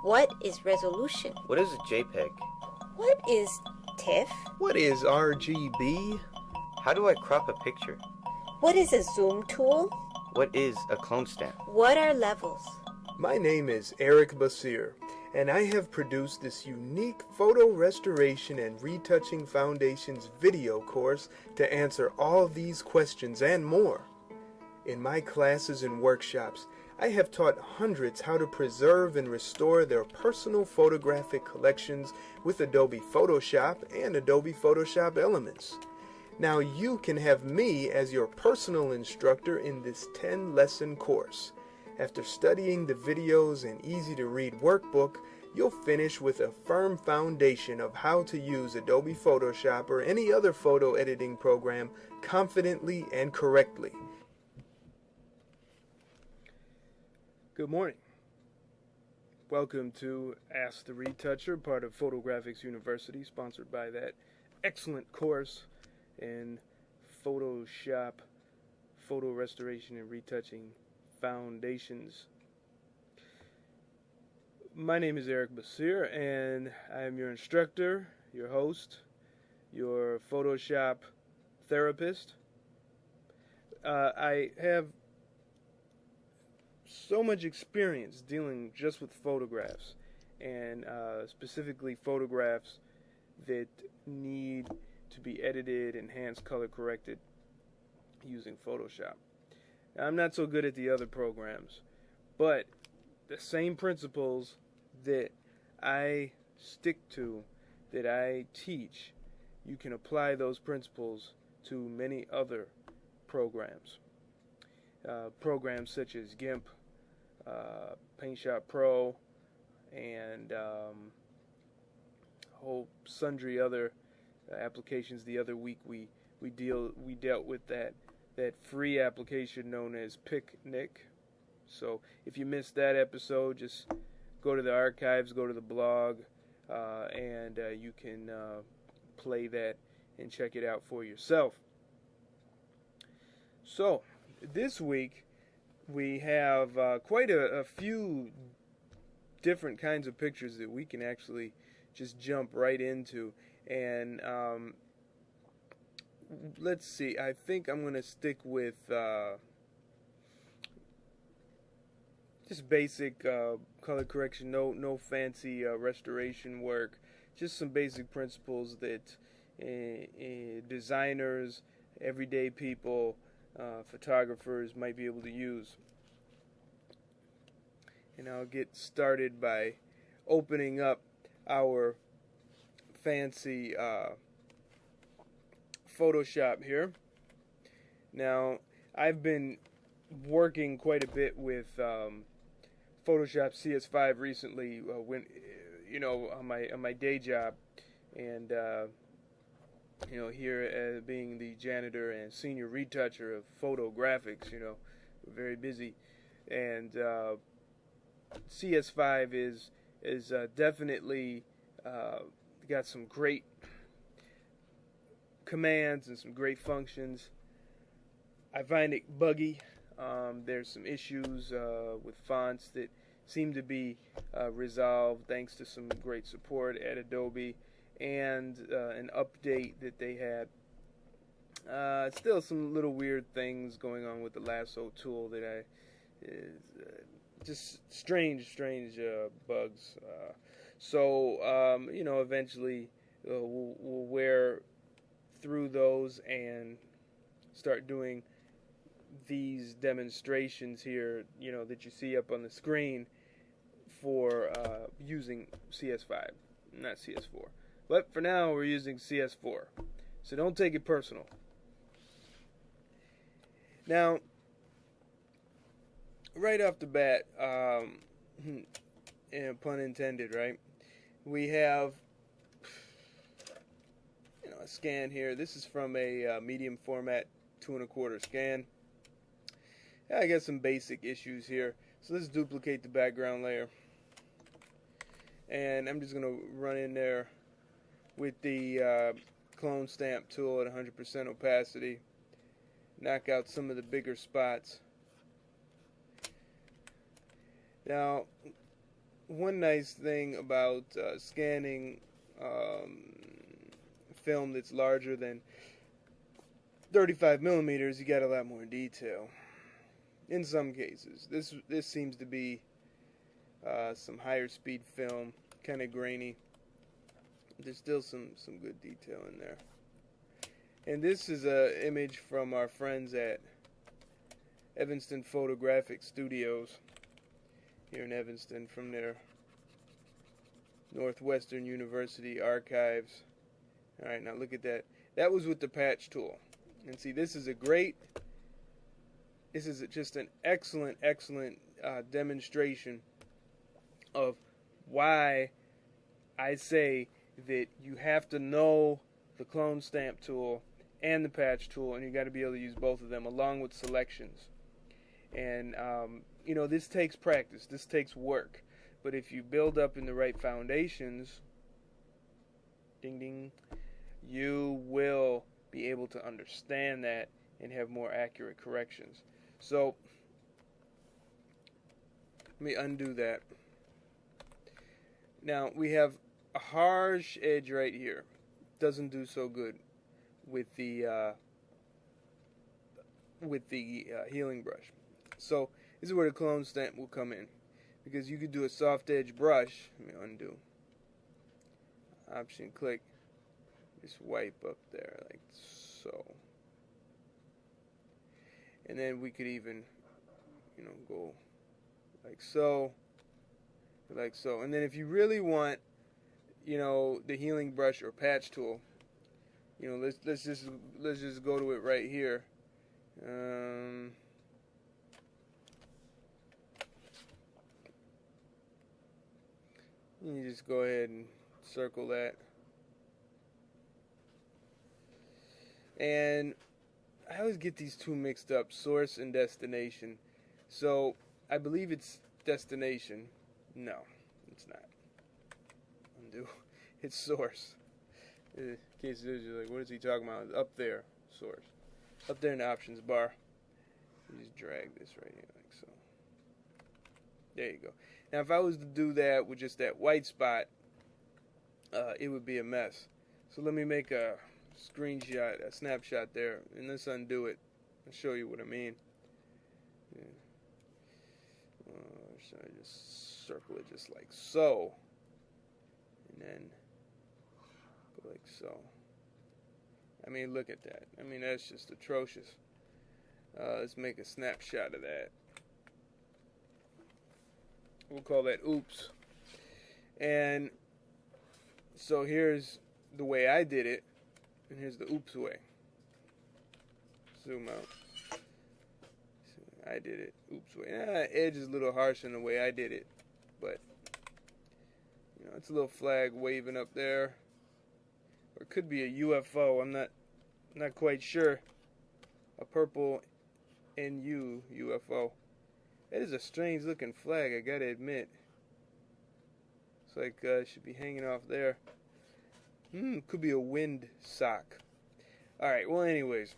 What is resolution? What is a JPEG? What is TIFF? What is RGB? How do I crop a picture? What is a zoom tool? What is a clone stamp? What are levels? My name is Eric Basir, and I have produced this unique photo restoration and retouching foundations video course to answer all these questions and more. In my classes and workshops, I have taught hundreds how to preserve and restore their personal photographic collections with Adobe Photoshop and Adobe Photoshop Elements. Now you can have me as your personal instructor in this 10-lesson course. After studying the videos and easy-to-read workbook, you'll finish with a firm foundation of how to use Adobe Photoshop or any other photo editing program confidently and correctly. Good morning. Welcome to Ask the Retoucher, part of Grafix University, sponsored by that excellent course in Photoshop, photo restoration and retouching foundations. My name is Eric Basir, and I am your instructor, your host, your Photoshop therapist. I have so much experience dealing just with photographs, and specifically photographs that need to be edited, enhanced, color corrected using Photoshop. Now, I'm not so good at the other programs, but the same principles that I stick to, that I teach, you can apply those principles to many other programs. Programs such as GIMP, PaintShop Pro, and a whole sundry other applications. The other week we dealt with that free application known as Picnic. So if you missed that episode, just go to the archives, go to the blog, and you can play that and check it out for yourself. So this week we have quite a few different kinds of pictures that we can actually just jump right into. And let's see, I think I'm going to stick with just basic color correction, no fancy restoration work, just some basic principles that designers, everyday people, photographers might be able to use. And I'll get started by opening up our fancy Photoshop here. Now, I've been working quite a bit with Photoshop CS5 recently, when on my day job, and here being the janitor and senior retoucher of Grafix, we're very busy, and CS5 is definitely got some great commands and some great functions. I find it buggy. There's some issues with fonts that seem to be resolved thanks to some great support at Adobe and an update that they had. Still some little weird things going on with the lasso tool that just strange bugs. So eventually we'll wear through those and start doing these demonstrations here, that you see up on the screen for using CS5, not CS4. But for now, we're using CS4, so don't take it personal. Now, right off the bat, pun intended, right? We have a scan here. This is from a medium format 2 1/4 scan. I got some basic issues here, so let's duplicate the background layer, and I'm just going to run in there with the clone stamp tool at 100% opacity, knock out some of the bigger spots. Now, one nice thing about scanning film that's larger than 35 millimeters, you got a lot more detail. In some cases, this seems to be some higher speed film, kind of grainy. There's still some good detail in there. And this is an image from our friends at Evanston Photographic Studios here in Evanston, from their Northwestern University archives. Alright, now look at that. That was with the patch tool. And see, this is just an excellent demonstration of why I say that you have to know the clone stamp tool and the patch tool, and you got to be able to use both of them along with selections. And you know, this takes practice, this takes work, but if you build up in the right foundations, ding ding, you will be able to understand that and have more accurate corrections. So let me undo that. Now we have a harsh edge right here. Doesn't do so good with the healing brush. So this is where the clone stamp will come in, because you could do a soft edge brush. Let me undo. Option click. Just wipe up there like so. And then we could even, you know, go like so, like so. And then if you really want, you know, the healing brush or patch tool, you know, let's just go to it right here. You just go ahead and circle that. And I always get these two mixed up, source and destination. So I believe it's destination. No, it's not. Undo. It's source. In case you're like, what is he talking about? Up there, source. Up there in the options bar. You just drag this right here like so. There you go. Now if I was to do that with just that white spot, it would be a mess. So let me make a screenshot, a snapshot there, and let's undo it and show you what I mean. Yeah. So I just circle it just like so, and then go like so. I mean, look at that. I mean, that's just atrocious. Let's make a snapshot of that. We'll call that oops. And so here's the way I did it, and here's the oops way. Zoom out. So I did it oops way. Edge is a little harsh in the way I did it, but you know, it's a little flag waving up there, or it could be a UFO. I'm not quite sure. A purple NU UFO. That is a strange looking flag, I gotta admit. It's like it should be hanging off there. Could be a wind sock. Alright, well anyways,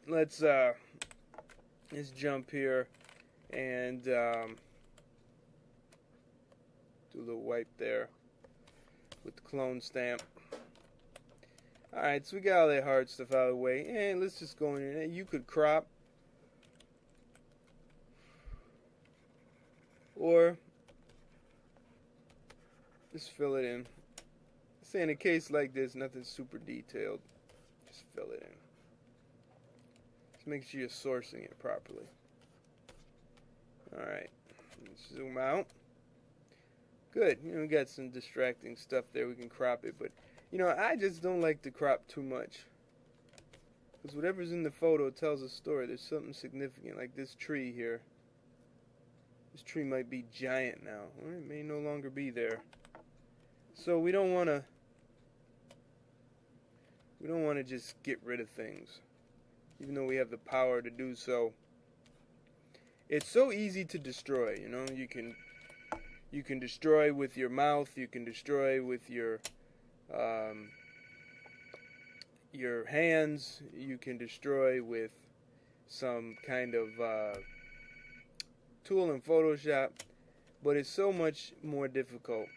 let's jump here and do a little wipe there with the clone stamp. Alright, so we got all that hard stuff out of the way, and let's just go in here. You could crop, or just fill it in. Say in a case like this, nothing super detailed. Just fill it in. Just make sure you're sourcing it properly. Alright, let's zoom out. Good, you know, we got some distracting stuff there, we can crop it, but you know, I just don't like to crop too much. Because whatever's in the photo tells a story. There's something significant, like this tree here. This tree might be giant now, or it may no longer be there. So we don't want to just get rid of things, even though we have the power to do so. It's so easy to destroy, you know. You can destroy with your mouth, you can destroy with your hands, you can destroy with some kind of tool in Photoshop, but it's so much more difficult